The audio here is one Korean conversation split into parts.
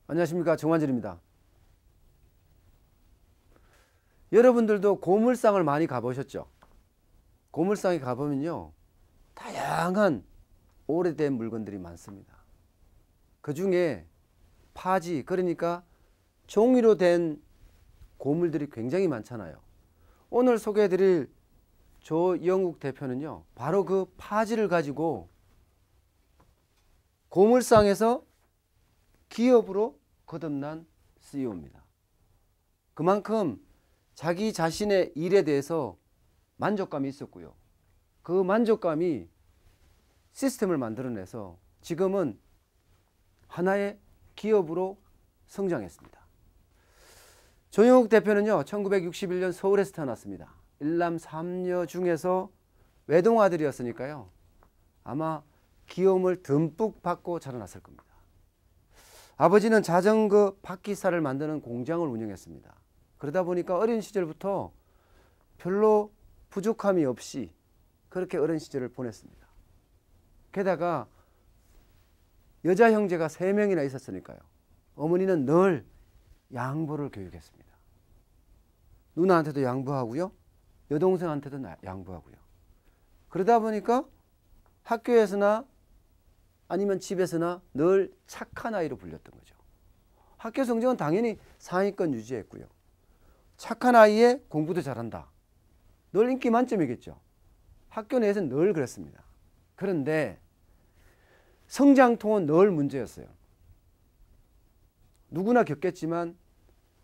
안녕하십니까, 정환진입니다. 여러분들도 고물상을 많이 가보셨죠? 고물상에 가보면요, 다양한 오래된 물건들이 많습니다. 그 중에 파지, 그러니까 종이로 된 고물들이 굉장히 많잖아요. 오늘 소개해드릴 조영욱 대표는요, 바로 그 파지를 가지고 고물상에서 기업으로 거듭난 CEO입니다. 그만큼 자기 자신의 일에 대해서 만족감이 있었고요. 그 만족감이 시스템을 만들어내서 지금은 하나의 기업으로 성장했습니다. 조영욱 대표는요, 1961년 서울에서 태어났습니다. 일남 삼녀 중에서 외동아들이었으니까요, 아마 기염을 듬뿍 받고 자라났을 겁니다. 아버지는 자전거 바퀴살을 만드는 공장을 운영했습니다. 그러다 보니까 어린 시절부터 별로 부족함이 없이 그렇게 어린 시절을 보냈습니다. 게다가 여자 형제가 3명이나 있었으니까요, 어머니는 늘 양보를 교육했습니다. 누나한테도 양보하고요, 여동생한테도 양보하고요. 그러다 보니까 학교에서나 아니면 집에서나 늘 착한 아이로 불렸던 거죠. 학교 성적은 당연히 상위권 유지했고요. 착한 아이에 공부도 잘한다, 늘 인기 만점이겠죠. 학교 내에서는 늘 그랬습니다. 그런데 성장통은 늘 문제였어요. 누구나 겪겠지만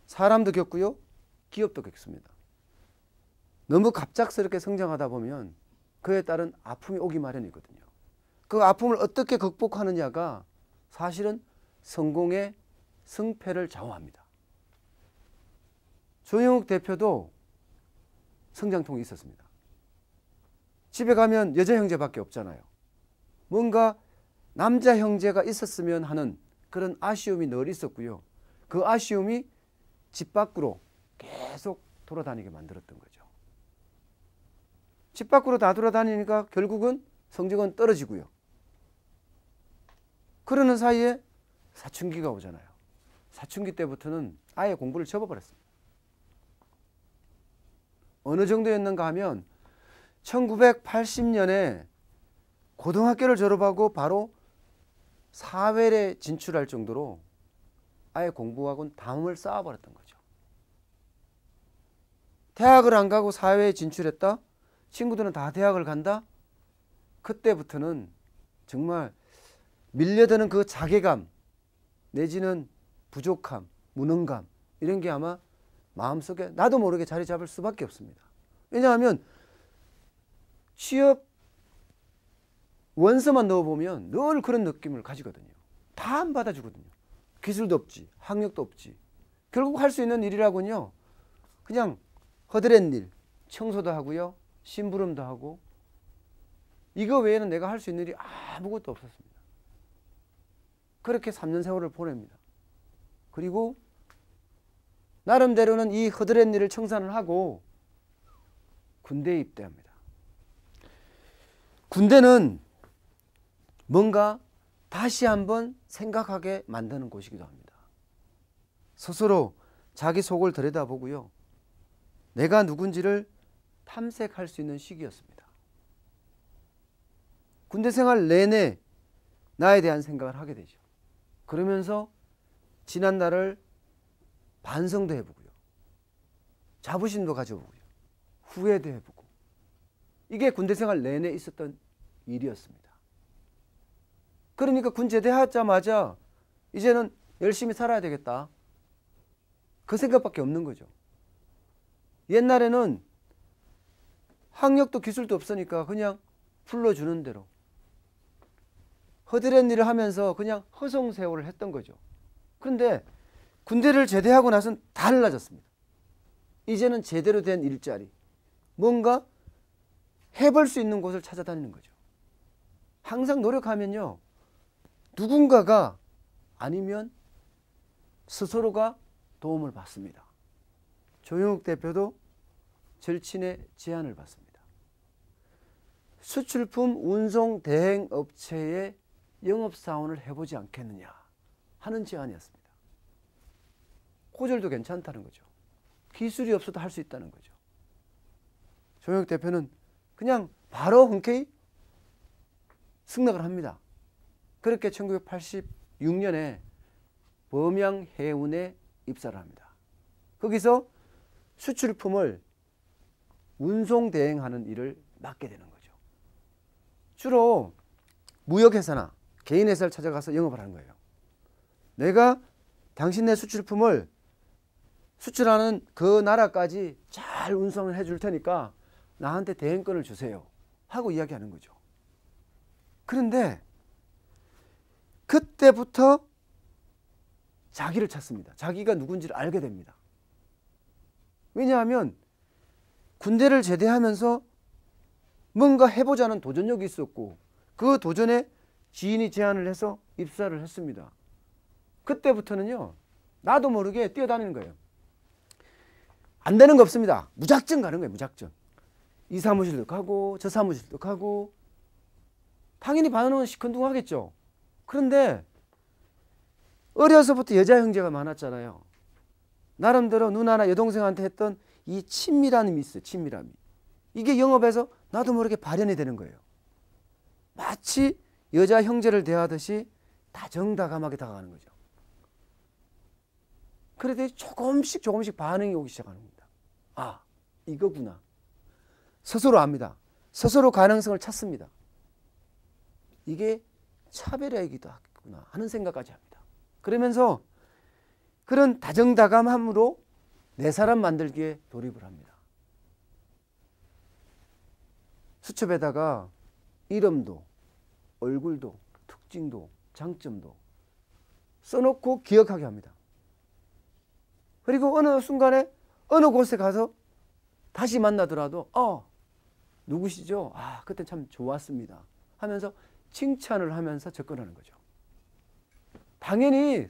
사람도 겪고요, 기업도 겪습니다. 너무 갑작스럽게 성장하다 보면 그에 따른 아픔이 오기 마련이거든요. 그 아픔을 어떻게 극복하느냐가 사실은 성공의 승패를 좌우합니다. 조영욱 대표도 성장통이 있었습니다. 집에 가면 여자 형제밖에 없잖아요. 뭔가 남자 형제가 있었으면 하는 그런 아쉬움이 늘 있었고요. 그 아쉬움이 집 밖으로 계속 돌아다니게 만들었던 거죠. 집 밖으로 다 돌아다니니까 결국은 성적은 떨어지고요. 그러는 사이에 사춘기가 오잖아요. 사춘기 때부터는 아예 공부를 접어버렸습니다. 어느 정도였는가 하면 1980년에 고등학교를 졸업하고 바로 사회에 진출할 정도로 아예 공부하고는 담을 쌓아버렸던 거죠. 대학을 안 가고 사회에 진출했다? 친구들은 다 대학을 간다? 그때부터는 정말 밀려드는 그 자괴감 내지는 부족함, 무능감, 이런 게 아마 마음속에 나도 모르게 자리 잡을 수밖에 없습니다. 왜냐하면 취업 원서만 넣어보면 늘 그런 느낌을 가지거든요. 다 안 받아주거든요. 기술도 없지, 학력도 없지. 결국 할 수 있는 일이라고는요, 그냥 허드렛 일, 청소도 하고요, 심부름도 하고, 이거 외에는 내가 할 수 있는 일이 아무것도 없었습니다. 그렇게 3년 세월을 보냅니다. 그리고 나름대로는 이 허드렛 일을 청산을 하고 군대에 입대합니다. 군대는 뭔가 다시 한번 생각하게 만드는 곳이기도 합니다. 스스로 자기 속을 들여다보고요, 내가 누군지를 탐색할 수 있는 시기였습니다. 군대 생활 내내 나에 대한 생각을 하게 되죠. 그러면서 지난 날을 반성도 해보고요, 자부심도 가져보고요, 후회도 해보고, 이게 군대 생활 내내 있었던 일이었습니다. 그러니까 군 제대하자마자 이제는 열심히 살아야 되겠다, 그 생각밖에 없는 거죠. 옛날에는 학력도 기술도 없으니까 그냥 불러주는 대로 허드렛 일을 하면서 그냥 허송세월을 했던 거죠. 그런데 군대를 제대하고 나서는 달라졌습니다. 이제는 제대로 된 일자리, 뭔가 해볼 수 있는 곳을 찾아다니는 거죠. 항상 노력하면요, 누군가가 아니면 스스로가 도움을 받습니다. 조영욱 대표도 절친의 제안을 받습니다. 수출품 운송 대행 업체의 영업사원을 해보지 않겠느냐 하는 제안이었습니다. 호절도 괜찮다는 거죠. 기술이 없어도 할 수 있다는 거죠. 조영욱 대표는 그냥 바로 흔쾌히 승낙을 합니다. 그렇게 1986년에 범양해운에 입사를 합니다. 거기서 수출품을 운송 대행하는 일을 맡게 되는 거죠. 주로 무역회사나 개인회사를 찾아가서 영업을 하는 거예요. 내가 당신네 수출품을 수출하는 그 나라까지 잘 운송을 해줄 테니까 나한테 대행권을 주세요 하고 이야기하는 거죠. 그런데 그때부터 자기를 찾습니다. 자기가 누군지를 알게 됩니다. 왜냐하면 군대를 제대하면서 뭔가 해보자는 도전력이 있었고 그 도전에 지인이 제안을 해서 입사를 했습니다. 그때부터는요, 나도 모르게 뛰어다니는 거예요. 안 되는 거 없습니다. 무작정 가는 거예요. 무작정. 이 사무실도 가고 저 사무실도 가고 당연히 반응은 시큰둥하겠죠. 그런데 어려서부터 여자 형제가 많았잖아요. 나름대로 누나나 여동생한테 했던 이 친밀함이 있어요. 친밀함이. 이게 영업에서 나도 모르게 발현이 되는 거예요. 마치 여자 형제를 대하듯이 다정다감하게 다가가는 거죠. 그러더니 조금씩 반응이 오기 시작하는 겁니다. 아, 이거구나. 스스로 압니다. 스스로 가능성을 찾습니다. 이게 차별화이기도 하구나 하는 생각까지 합니다. 그러면서 그런 다정다감함으로 내 사람 만들기에 돌입을 합니다. 수첩에다가 이름도 얼굴도 특징도 장점도 써놓고 기억하게 합니다. 그리고 어느 순간에 어느 곳에 가서 다시 만나더라도 누구시죠? 아, 그때 참 좋았습니다 하면서 칭찬을 하면서 접근하는 거죠. 당연히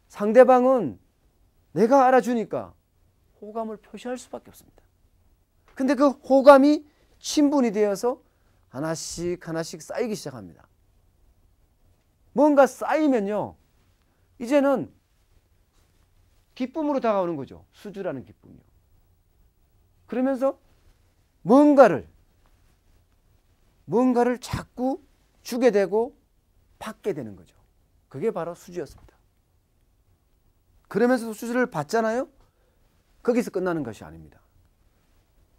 상대방은 내가 알아주니까 호감을 표시할 수밖에 없습니다. 근데 그 호감이 친분이 되어서 하나씩 쌓이기 시작합니다. 뭔가 쌓이면요, 이제는 기쁨으로 다가오는 거죠. 수주라는 기쁨이요. 그러면서 뭔가를 자꾸 주게 되고 받게 되는 거죠. 그게 바로 수주였습니다. 그러면서 수주를 받잖아요. 거기서 끝나는 것이 아닙니다.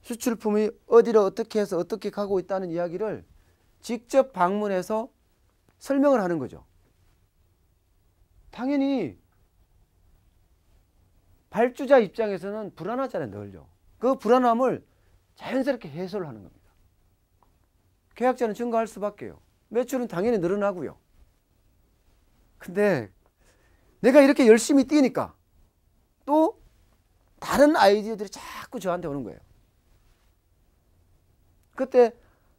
수출품이 어디로 어떻게 해서 어떻게 가고 있다는 이야기를 직접 방문해서 설명을 하는 거죠. 당연히 발주자 입장에서는 불안하잖아요. 늘요. 그 불안함을 자연스럽게 해소를 하는 겁니다. 계약자는 증가할 수밖에요. 매출은 당연히 늘어나고요. 근데 내가 이렇게 열심히 뛰니까 또 다른 아이디어들이 자꾸 저한테 오는 거예요. 그때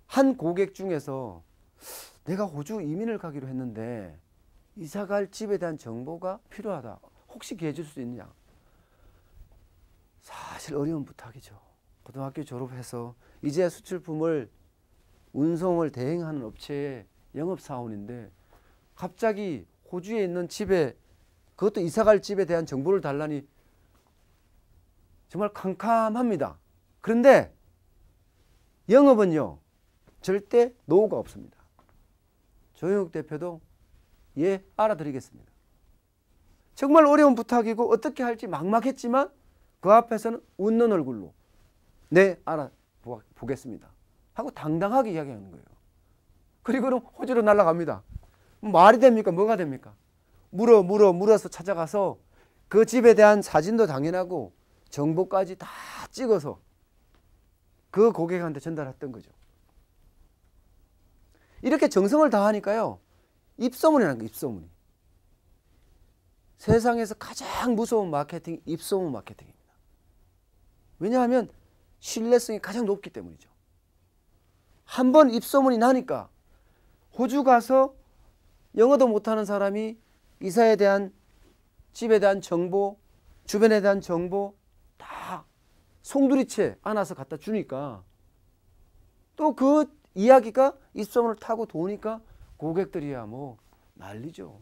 한 고객 중에서 내가 호주 이민을 가기로 했는데 이사갈 집에 대한 정보가 필요하다. 혹시 기회 줄 수 있느냐? 사실 어려운 부탁이죠. 고등학교 졸업해서 이제 수출품을 운송을 대행하는 업체의 영업사원인데 갑자기 호주에 있는 집에, 그것도 이사갈 집에 대한 정보를 달라니 정말 캄캄합니다. 그런데 영업은요, 절대 노후가 없습니다. 조영욱 대표도 예, 알아드리겠습니다. 정말 어려운 부탁이고 어떻게 할지 막막했지만 그 앞에서는 웃는 얼굴로 네, 알아보겠습니다 하고 당당하게 이야기하는 거예요. 그리고는 호주로 날아갑니다. 말이 됩니까? 뭐가 됩니까? 물어서 찾아가서 그 집에 대한 사진도 당연하고 정보까지 다 찍어서 그 고객한테 전달했던 거죠. 이렇게 정성을 다하니까요, 입소문이 나는 거예요. 입소문이. 세상에서 가장 무서운 마케팅이 입소문 마케팅입니다. 왜냐하면 신뢰성이 가장 높기 때문이죠. 한번 입소문이 나니까 호주 가서 영어도 못하는 사람이 이사에 대한, 집에 대한 정보, 주변에 대한 정보 다 송두리째 안아서 갖다 주니까 또 그 이야기가 입소문을 타고 도니까 고객들이야 뭐 난리죠.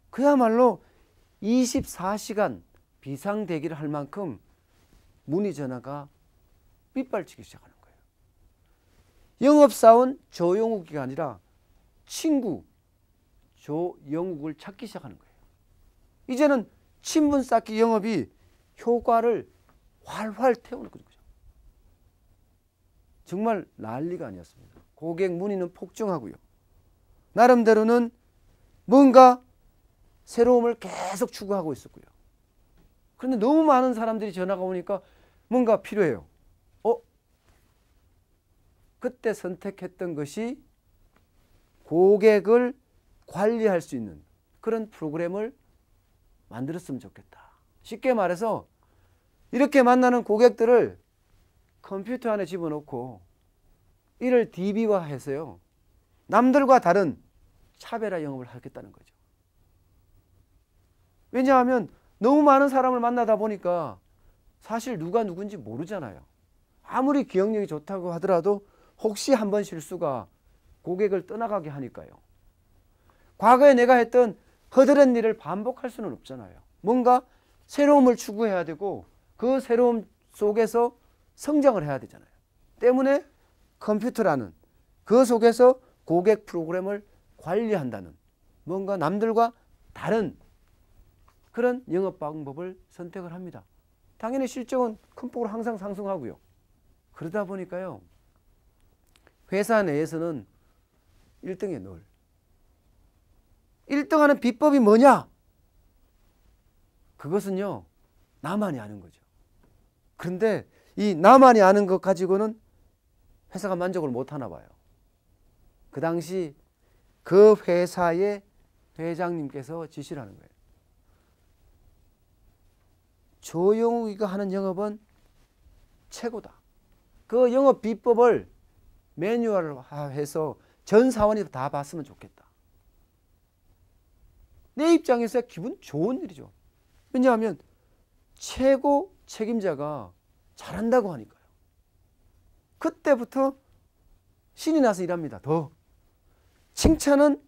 그야말로 24시간 비상 대기를 할 만큼 문의 전화가 빗발치기 시작하는 거예요. 영업사원 조영욱이 아니라 친구 조영욱을 찾기 시작하는 거예요. 이제는 친분 쌓기 영업이 효과를 활활 태우는 거죠. 정말 난리가 아니었습니다. 고객 문의는 폭증하고요. 나름대로는 뭔가 새로움을 계속 추구하고 있었고요. 그런데 너무 많은 사람들이 전화가 오니까 뭔가 필요해요. 그때 선택했던 것이 고객을 관리할 수 있는 그런 프로그램을 만들었으면 좋겠다. 쉽게 말해서 이렇게 만나는 고객들을 컴퓨터 안에 집어넣고 이를 DB화해서요. 남들과 다른 차별화 영업을 하겠다는 거죠. 왜냐하면 너무 많은 사람을 만나다 보니까 사실 누가 누군지 모르잖아요. 아무리 기억력이 좋다고 하더라도 혹시 한번 실수가 고객을 떠나가게 하니까요. 과거에 내가 했던 허드렛 일을 반복할 수는 없잖아요. 뭔가 새로움을 추구해야 되고 그 새로움 속에서 성장을 해야 되잖아요. 때문에 컴퓨터라는 그 속에서 고객 프로그램을 관리한다는 뭔가 남들과 다른 그런 영업 방법을 선택을 합니다. 당연히 실적은 큰 폭으로 항상 상승하고요. 그러다 보니까요. 회사 내에서는 1등에 늘 1등하는 비법이 뭐냐? 그것은요. 나만이 아는 거죠. 그런데 이 나만이 아는 것 가지고는 회사가 만족을 못하나 봐요. 그 당시 그 회사의 회장님께서 지시를 하는 거예요. 조영욱이가 하는 영업은 최고다. 그 영업 비법을 매뉴얼화해서 전 사원이 다 봤으면 좋겠다. 내 입장에서 기분 좋은 일이죠. 왜냐하면 최고 책임자가 잘한다고 하니까요. 그때부터 신이 나서 일합니다. 더 칭찬은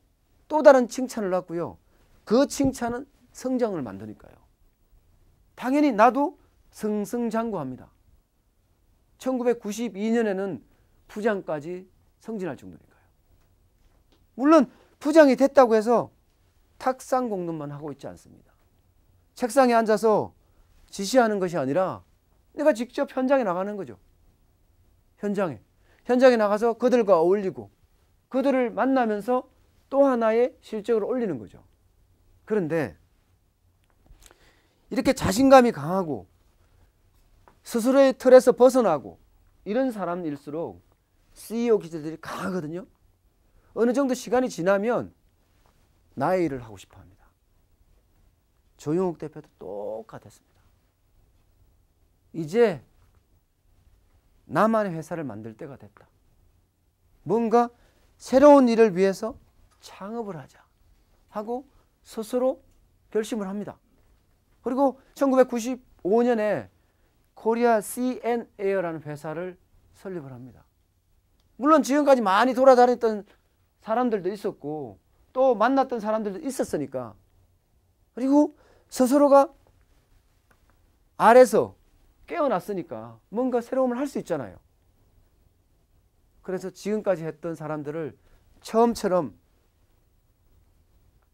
또 다른 칭찬을 받고요. 그 칭찬은 성장을 만드니까요. 당연히 나도 승승장구합니다. 1992년에는 부장까지 승진할 정도니까요. 물론 부장이 됐다고 해서 탁상 공론만 하고 있지 않습니다. 책상에 앉아서 지시하는 것이 아니라 내가 직접 현장에 나가는 거죠. 현장에 나가서 그들과 어울리고 그들을 만나면서 또 하나의 실적을 올리는 거죠. 그런데 이렇게 자신감이 강하고 스스로의 틀에서 벗어나고 이런 사람일수록 CEO 기질들이 강하거든요. 어느 정도 시간이 지나면 나의 일을 하고 싶어 합니다. 조영욱 대표도 똑같았습니다. 이제 나만의 회사를 만들 때가 됐다. 뭔가 새로운 일을 위해서 창업을 하자 하고 스스로 결심을 합니다. 그리고 1995년에 코리아 C&A라는 회사를 설립을 합니다. 물론 지금까지 많이 돌아다녔던 사람들도 있었고 또 만났던 사람들도 있었으니까 그리고 스스로가 아래서 깨어났으니까 뭔가 새로움을 할 수 있잖아요. 그래서 지금까지 했던 사람들을 처음처럼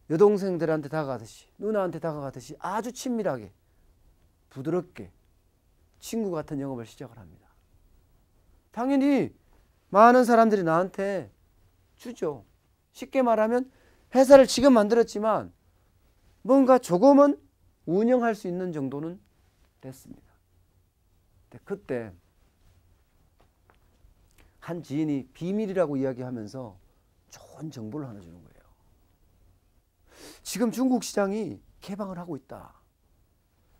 여동생들한테 다가가듯이 누나한테 다가가듯이 아주 친밀하게 부드럽게 친구 같은 영업을 시작을 합니다. 당연히 많은 사람들이 나한테 주죠. 쉽게 말하면 회사를 지금 만들었지만 뭔가 조금은 운영할 수 있는 정도는 됐습니다. 그때 한 지인이 비밀이라고 이야기하면서 좋은 정보를 하나 주는 거예요. 지금 중국 시장이 개방을 하고 있다.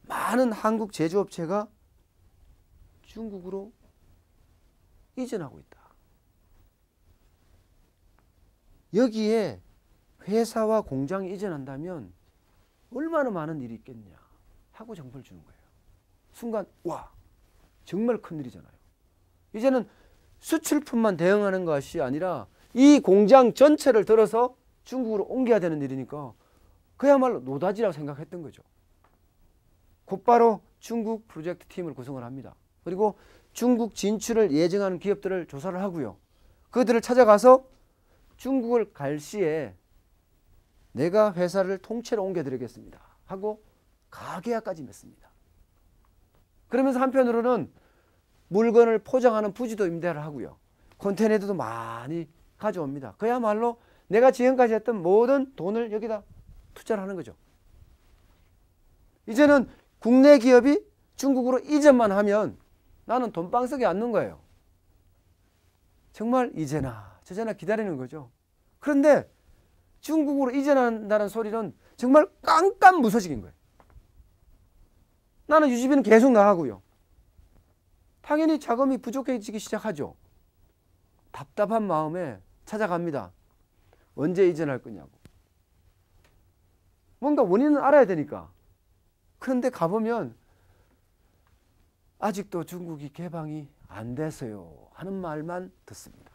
많은 한국 제조업체가 중국으로 이전하고 있다. 여기에 회사와 공장이 이전한다면 얼마나 많은 일이 있겠냐 하고 정보를 주는 거예요. 순간 와 정말 큰일이잖아요. 이제는 수출품만 대응하는 것이 아니라 이 공장 전체를 들어서 중국으로 옮겨야 되는 일이니까 그야말로 노다지라고 생각했던 거죠. 곧바로 중국 프로젝트 팀을 구성을 합니다. 그리고 중국 진출을 예정하는 기업들을 조사를 하고요. 그들을 찾아가서 중국을 갈 시에 내가 회사를 통째로 옮겨드리겠습니다 하고 가계약까지 맺습니다. 그러면서 한편으로는 물건을 포장하는 부지도 임대를 하고요. 컨테이너도 많이 가져옵니다. 그야말로 내가 지금까지 했던 모든 돈을 여기다 투자를 하는 거죠. 이제는 국내 기업이 중국으로 이전만 하면 나는 돈방석에 앉는 거예요. 정말 이제나 저제나 기다리는 거죠. 그런데 중국으로 이전한다는 소리는 정말 깜깜무소식인 거예요. 나는 유지비는 계속 나가고요. 당연히 자금이 부족해지기 시작하죠. 답답한 마음에 찾아갑니다. 언제 이전할 거냐고. 뭔가 원인은 알아야 되니까. 그런데 가보면 아직도 중국이 개방이 안 돼서요 하는 말만 듣습니다.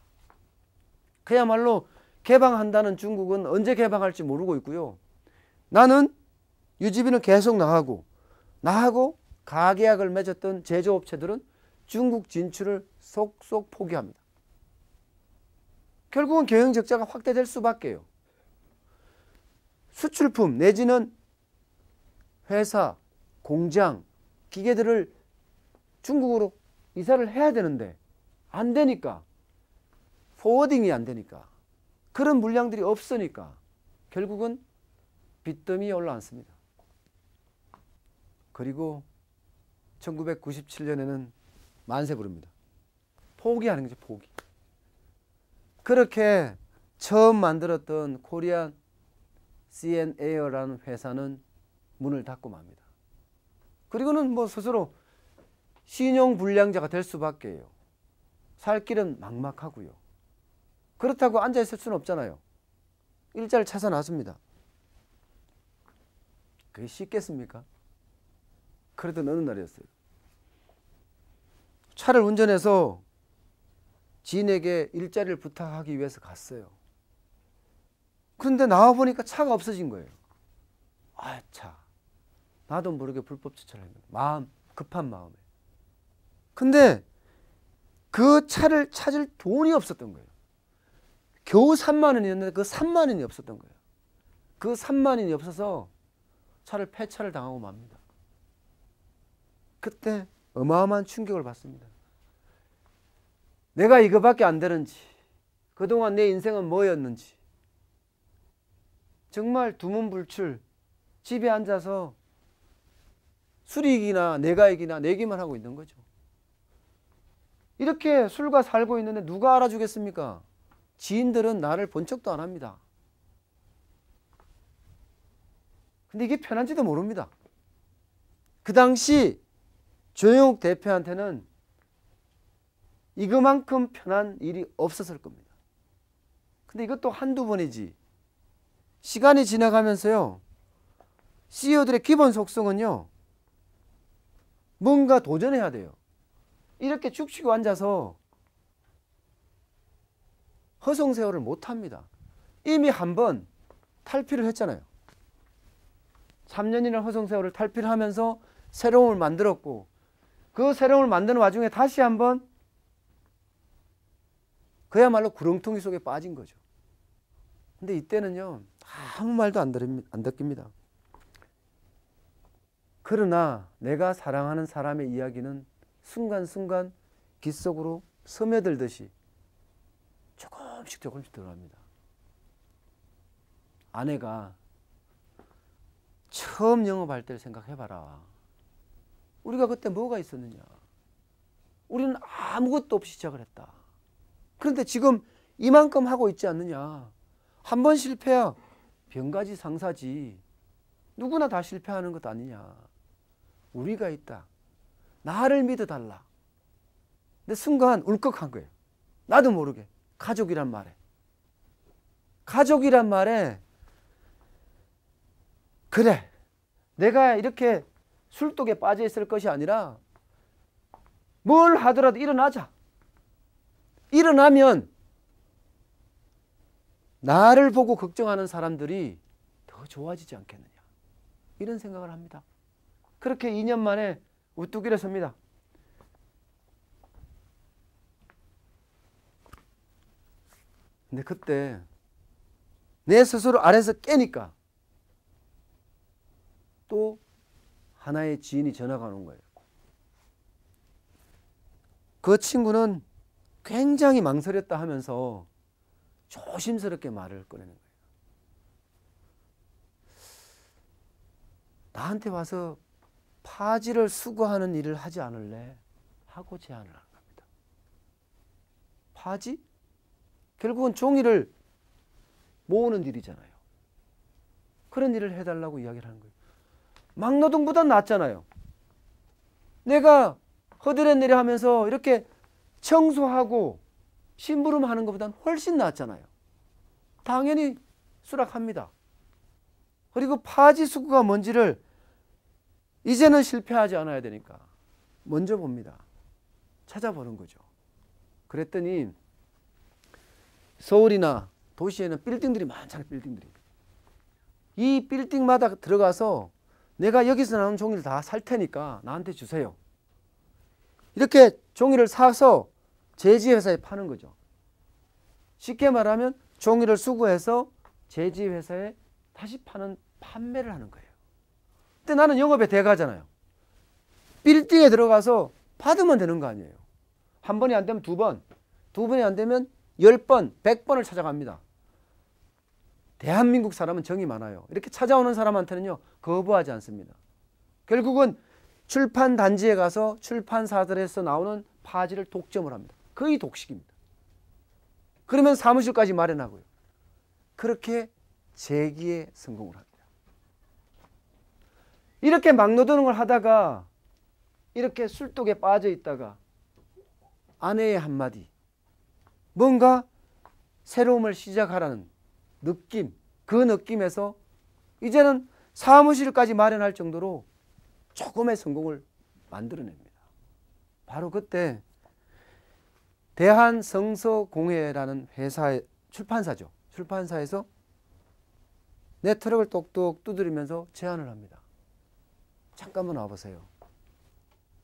그야말로 개방한다는 중국은 언제 개방할지 모르고 있고요. 나는 유지비는 계속 나가고 가계약을 맺었던 제조업체들은 중국 진출을 속속 포기합니다. 결국은 경영 적자가 확대될 수밖에요. 수출품 내지는 회사, 공장, 기계들을 중국으로 이사를 해야 되는데 안 되니까, 포워딩이 안 되니까, 그런 물량들이 없으니까 결국은 빚더미에 올라앉습니다. 그리고 1997년에는 만세 부릅니다. 포기하는 거죠, 포기. 그렇게 처음 만들었던 코리안 CN에어라는 회사는 문을 닫고 맙니다. 그리고는 뭐 스스로 신용불량자가 될 수밖에요. 살 길은 막막하고요. 그렇다고 앉아있을 수는 없잖아요. 일자를 찾아 나섭니다. 그게 쉽겠습니까? 그러던 어느 날이었어요. 차를 운전해서 지인에게 일자리를 부탁하기 위해서 갔어요. 그런데 나와보니까 차가 없어진 거예요. 아, 차. 나도 모르게 불법 주차를 했는데 급한 마음에. 근데 그 차를 찾을 돈이 없었던 거예요. 겨우 3만 원이었는데 그 3만 원이 없었던 거예요. 그 3만 원이 없어서 차를 폐차를 당하고 맙니다. 그때 어마어마한 충격을 받습니다. 내가 이거밖에 안 되는지, 그동안 내 인생은 뭐였는지, 정말 두문불출 집에 앉아서 수리익이나 내가익이나 내기만 하고 있는 거죠. 이렇게 술과 살고 있는데 누가 알아주겠습니까? 지인들은 나를 본 척도 안 합니다. 근데 이게 편한지도 모릅니다. 그 당시 조영욱 대표한테는 이거만큼 편한 일이 없었을 겁니다. 근데 이것도 한두 번이지. 시간이 지나가면서요, CEO들의 기본 속성은요, 뭔가 도전해야 돼요. 이렇게 죽치고 앉아서 허송세월을 못합니다. 이미 한번 탈피를 했잖아요. 3년이나 허송세월을 탈피를 하면서 새로움을 만들었고, 그 새로움을 만드는 와중에 다시 한번 그야말로 구렁텅이 속에 빠진 거죠. 근데 이때는요, 아무 말도 안 듣깁니다. 그러나 내가 사랑하는 사람의 이야기는 순간순간 귓속으로 스며들듯이 조금씩 들어갑니다. 아내가 처음 영업할 때를 생각해봐라. 우리가 그때 뭐가 있었느냐. 우리는 아무것도 없이 시작을 했다. 그런데 지금 이만큼 하고 있지 않느냐. 한 번 실패야 병가지 상사지. 누구나 다 실패하는 것 아니냐. 우리가 있다. 나를 믿어달라. 근데 순간 울컥한 거예요. 나도 모르게. 가족이란 말에 그래, 내가 이렇게 술독에 빠져 있을 것이 아니라 뭘 하더라도 일어나자. 일어나면 나를 보고 걱정하는 사람들이 더 좋아지지 않겠느냐. 이런 생각을 합니다. 그렇게 2년 만에 우뚝 일어섭니다. 근데 그때 내 스스로 아래서 깨니까 또 하나의 지인이 전화가 오는 거예요. 그 친구는 굉장히 망설였다 하면서 조심스럽게 말을 꺼내는 거예요. 나한테 와서 파지를 수거하는 일을 하지 않을래? 하고 제안을 한 겁니다. 파지? 결국은 종이를 모으는 일이잖아요. 그런 일을 해달라고 이야기를 하는 거예요. 막노동보단 낫잖아요. 내가 허드렛 하면서 이렇게 청소하고 심부름하는 것보단 훨씬 낫잖아요. 당연히 수락합니다. 그리고 파지 수거가 뭔지를 이제는 실패하지 않아야 되니까 먼저 봅니다. 찾아보는 거죠. 그랬더니 서울이나 도시에는 빌딩들이 많잖아요. 빌딩들이. 이 빌딩마다 들어가서 내가 여기서 나온 종이를 다 살 테니까 나한테 주세요. 이렇게 종이를 사서 제지회사에 파는 거죠. 쉽게 말하면 종이를 수거해서 제지회사에 다시 파는 판매를 하는 거예요. 근데 나는 영업의 대가잖아요. 빌딩에 들어가서 받으면 되는 거 아니에요. 한 번이 안 되면 두 번, 두 번이 안 되면 10번, 100번을 찾아갑니다. 대한민국 사람은 정이 많아요. 이렇게 찾아오는 사람한테는요, 거부하지 않습니다. 결국은 출판 단지에 가서 출판사들에서 나오는 파지를 독점을 합니다. 거의 독식입니다. 그러면 사무실까지 마련하고요. 그렇게 재기에 성공을 합니다. 이렇게 막노동을 하다가 이렇게 술독에 빠져 있다가 아내의 한마디, 뭔가 새로움을 시작하라는 느낌, 그 느낌에서 이제는 사무실까지 마련할 정도로 조금의 성공을 만들어냅니다. 바로 그때 대한성서공회라는 회사의 출판사죠. 출판사에서 내 트럭을 똑똑 두드리면서 제안을 합니다. 잠깐만 와보세요.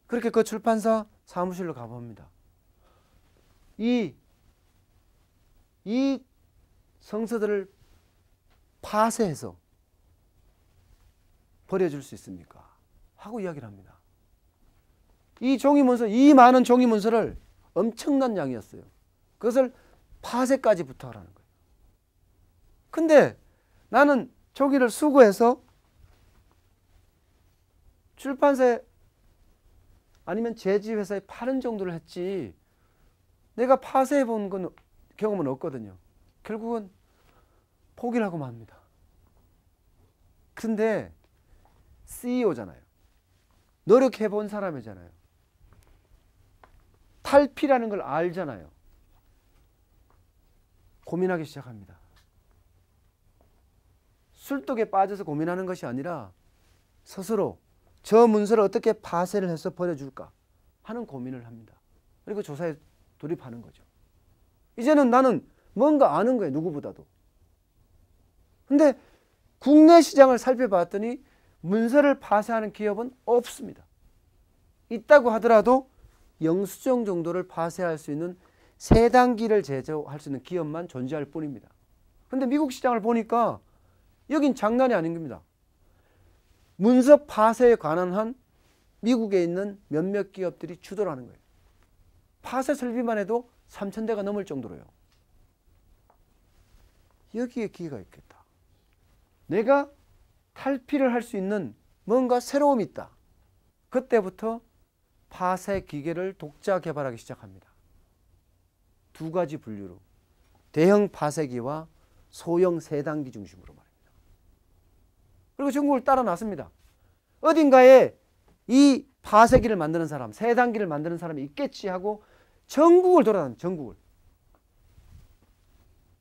그렇게 그 출판사 사무실로 가봅니다. 이 성서들을 파쇄해서 버려줄 수 있습니까? 하고 이야기를 합니다. 이 종이문서, 이 많은 종이문서를 엄청난 양이었어요. 그것을 파쇄까지 부탁하라는 거예요. 근데 나는 종이를 수거해서 출판사에 아니면 제지회사에 파는 정도를 했지 내가 파쇄해 본 건 경험은 없거든요. 결국은 포기를 하고 맙니다. 근데 CEO잖아요. 노력해 본 사람이잖아요. 탈피라는 걸 알잖아요. 고민하기 시작합니다. 술독에 빠져서 고민하는 것이 아니라 스스로 저 문서를 어떻게 파쇄를 해서 버려줄까 하는 고민을 합니다. 그리고 조사에 돌입하는 거죠. 이제는 나는 뭔가 아는 거예요. 누구보다도. 근데 국내 시장을 살펴봤더니 문서를 파쇄하는 기업은 없습니다. 있다고 하더라도 영수증 정도를 파쇄할 수 있는 3단기를 제조할 수 있는 기업만 존재할 뿐입니다. 근데 미국 시장을 보니까 여긴 장난이 아닌 겁니다. 문서 파쇄에 관한 한 미국에 있는 몇몇 기업들이 주도를 하는 거예요. 파쇄 설비만 해도 3,000대가 넘을 정도로요. 여기에 기회가 있겠다. 내가 탈피를 할 수 있는 뭔가 새로움이 있다. 그때부터 파쇄 기계를 독자 개발하기 시작합니다. 2가지 분류로 대형 파쇄기와 소형 3단기 중심으로 말입니다. 그리고 전국을 따라 놨습니다. 어딘가에 이 파쇄기를 만드는 사람, 3단기를 만드는 사람이 있겠지 하고 전국을 돌아다닙니다. 전국을.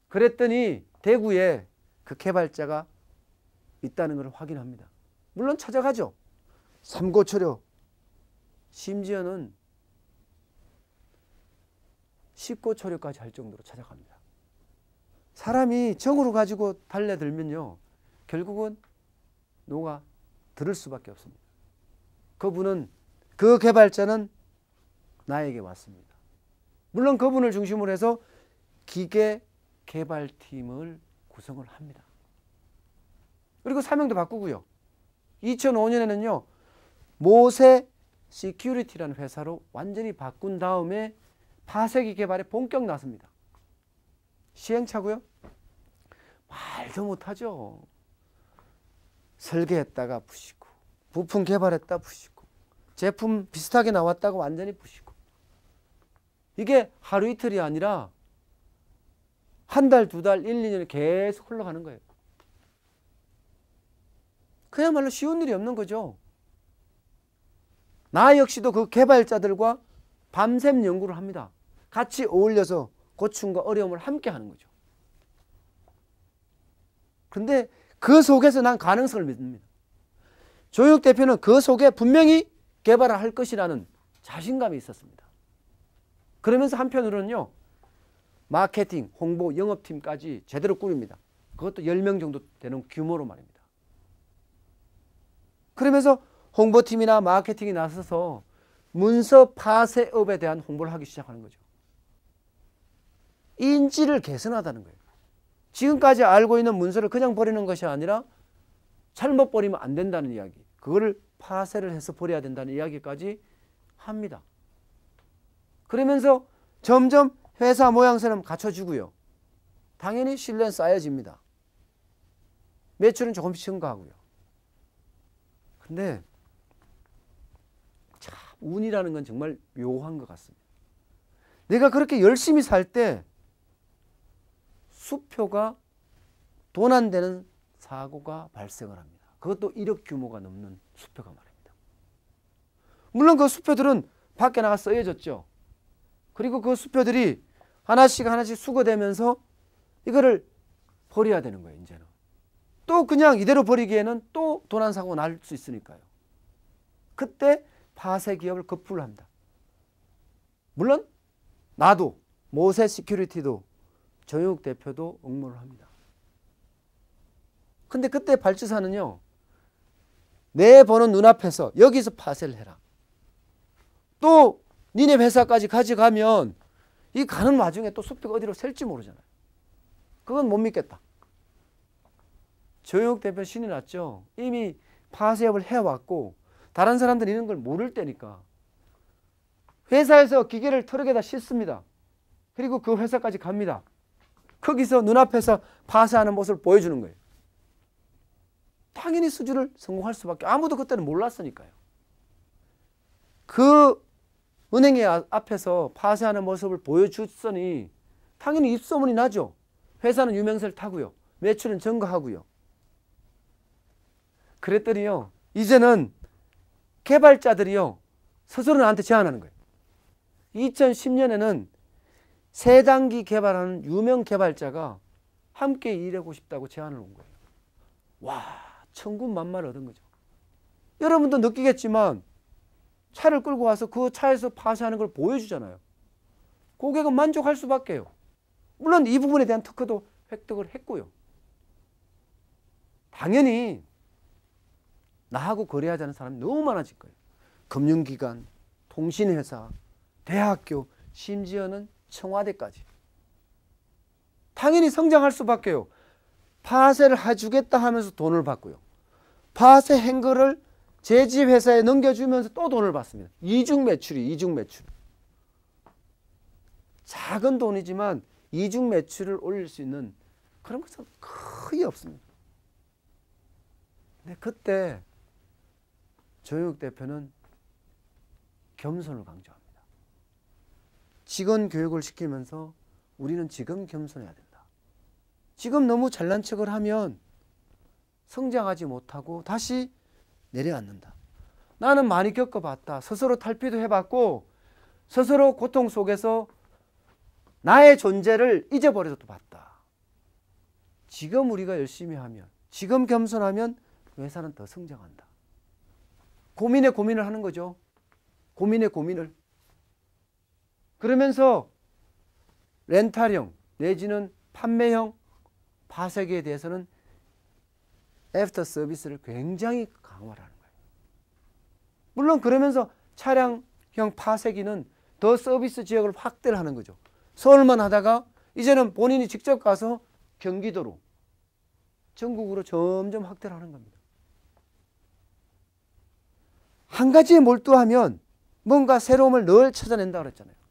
그랬더니 대구에 그 개발자가 있다는 것을 확인합니다. 물론 찾아가죠. 삼고초려. 심지어는 식고초려까지 할 정도로 찾아갑니다. 사람이 정으로 가지고 달려들면요, 결국은 녹아 들을 수밖에 없습니다. 그분은, 그 개발자는 나에게 왔습니다. 물론 그분을 중심으로 해서 기계 개발팀을 구성을 합니다. 그리고 사명도 바꾸고요. 2005년에는요, 모세 시큐리티라는 회사로 완전히 바꾼 다음에 파쇄기 개발에 본격 나섭니다. 시행착오요? 말도 못하죠. 설계했다가 부시고, 부품 개발했다 부시고, 제품 비슷하게 나왔다가 완전히 부시고. 이게 하루 이틀이 아니라 한 달, 두 달, 1, 2년이 계속 흘러가는 거예요. 그야말로 쉬운 일이 없는 거죠. 나 역시도 그 개발자들과 밤샘 연구를 합니다. 같이 어울려서 고충과 어려움을 함께 하는 거죠. 그런데 그 속에서 난 가능성을 믿습니다. 조혁 대표는 그 속에 분명히 개발을 할 것이라는 자신감이 있었습니다. 그러면서 한편으로는요, 마케팅, 홍보, 영업팀까지 제대로 꾸립니다. 그것도 10명 정도 되는 규모로 말입니다. 그러면서 홍보팀이나 마케팅이 나서서 문서 파쇄업에 대한 홍보를 하기 시작하는 거죠. 인지를 개선하다는 거예요. 지금까지 알고 있는 문서를 그냥 버리는 것이 아니라 잘못 버리면 안 된다는 이야기, 그거를 파쇄를 해서 버려야 된다는 이야기까지 합니다. 그러면서 점점 회사 모양새는 갖춰지고요. 당연히 신뢰는 쌓여집니다. 매출은 조금씩 증가하고요. 근데 참 운이라는 건 정말 묘한 것 같습니다. 내가 그렇게 열심히 살 때 수표가 돈 안 되는 사고가 발생을 합니다. 그것도 1억 규모가 넘는 수표가 말입니다. 물론 그 수표들은 밖에 나가 쓰여졌죠. 그리고 그 수표들이 하나씩 하나씩 수거되면서 이거를 버려야 되는 거예요. 이제는 또 그냥 이대로 버리기에는 또 돈 안 사고 날 수 있으니까요. 그때 파쇄 기업을 급부를 합니다. 물론 나도, 모세 시큐리티도, 조영욱 대표도 응모를 합니다. 근데 그때 발주사는요, 내 보는 눈앞에서 여기서 파쇄를 해라, 또 니네 회사까지 가져가면 이 가는 와중에 또 수표가 어디로 셀지 모르잖아요. 그건 못 믿겠다. 조영욱 대표 신이 났죠. 이미 파쇄업을 해왔고 다른 사람들은 이런 걸 모를 때니까 회사에서 기계를 트럭에다 싣습니다. 그리고 그 회사까지 갑니다. 거기서 눈앞에서 파쇄하는 모습을 보여주는 거예요. 당연히 수주를 성공할 수밖에, 아무도 그때는 몰랐으니까요. 그 은행의 앞에서 파쇄하는 모습을 보여줬으니 당연히 입소문이 나죠. 회사는 유명세를 타고요. 매출은 증가하고요. 그랬더니요, 이제는 개발자들이요, 스스로 나한테 제안하는 거예요. 2010년에는 세단기 개발하는 유명 개발자가 함께 일하고 싶다고 제안을 온 거예요. 와, 천군만마를 얻은 거죠. 여러분도 느끼겠지만 차를 끌고 와서 그 차에서 파쇄하는 걸 보여주잖아요. 고객은 만족할 수밖에요. 물론 이 부분에 대한 특허도 획득을 했고요. 당연히 나하고 거래하자는 사람이 너무 많아질 거예요. 금융기관, 통신회사, 대학교, 심지어는 청와대까지. 당연히 성장할 수밖에요. 파쇄를 해주겠다 하면서 돈을 받고요. 파쇄한 거를 제지회사에 넘겨주면서 또 돈을 받습니다. 이중 매출이 이중 매출. 작은 돈이지만 이중 매출을 올릴 수 있는 그런 것은 거의 없습니다. 근데 그때 조영욱 대표는 겸손을 강조합니다. 직원 교육을 시키면서 우리는 지금 겸손해야 된다. 지금 너무 잘난 척을 하면 성장하지 못하고 다시 내려앉는다. 나는 많이 겪어봤다. 스스로 탈피도 해봤고 스스로 고통 속에서 나의 존재를 잊어버려도 봤다. 지금 우리가 열심히 하면, 지금 겸손하면 회사는 더 성장한다. 고민에 고민을 하는 거죠. 고민에 고민을. 그러면서 렌탈형 내지는 판매형 파쇄기에 대해서는 애프터 서비스를 굉장히 강화를 하는 거예요. 물론 그러면서 차량형 파쇄기는 더 서비스 지역을 확대를 하는 거죠. 서울만 하다가 이제는 본인이 직접 가서 경기도로, 전국으로 점점 확대를 하는 겁니다. 한 가지에 몰두하면 뭔가 새로움을 늘 찾아낸다 그랬잖아요.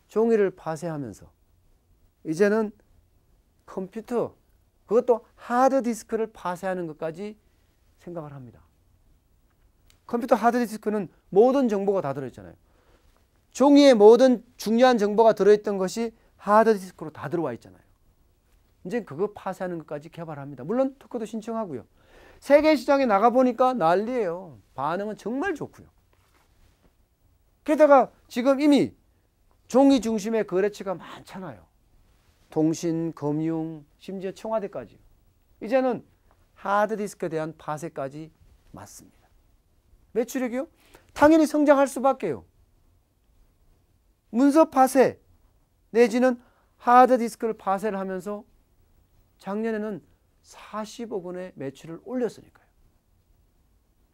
종이를 파쇄하면서 이제는 컴퓨터, 그것도 하드디스크를 파쇄하는 것까지 생각을 합니다. 컴퓨터 하드디스크는 모든 정보가 다 들어있잖아요. 종이에 모든 중요한 정보가 들어있던 것이 하드디스크로 다 들어와 있잖아요. 이제 그거 파쇄하는 것까지 개발합니다. 물론 특허도 신청하고요. 세계 시장에 나가보니까 난리예요. 반응은 정말 좋고요. 게다가 지금 이미 종이 중심의 거래처가 많잖아요. 통신, 금융, 심지어 청와대까지. 이제는 하드디스크에 대한 파쇄까지 맞습니다. 매출액이요? 당연히 성장할 수밖에요. 문서 파쇄 내지는 하드디스크를 파쇄를 하면서 작년에는 40억 원의 매출을 올렸으니까요.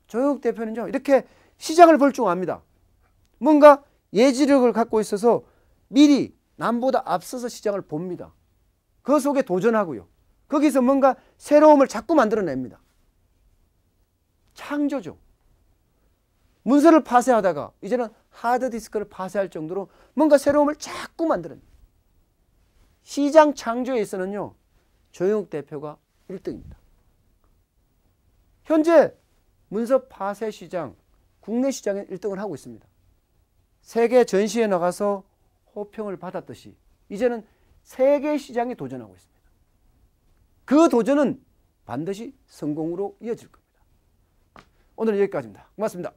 조영욱 대표는요, 이렇게 시장을 볼 줄 압니다. 뭔가 예지력을 갖고 있어서 미리 남보다 앞서서 시장을 봅니다. 그 속에 도전하고요. 거기서 뭔가 새로움을 자꾸 만들어냅니다. 창조죠. 문서를 파쇄하다가 이제는 하드디스크를 파쇄할 정도로 뭔가 새로움을 자꾸 만들어냅니다. 시장 창조에 있어서는요, 조영욱 대표가 1등입니다. 현재 문서 파쇄 시장, 국내 시장에 1등을 하고 있습니다. 세계 전시에 나가서 호평을 받았듯이 이제는 세계 시장에 도전하고 있습니다. 그 도전은 반드시 성공으로 이어질 겁니다. 오늘은 여기까지입니다. 고맙습니다.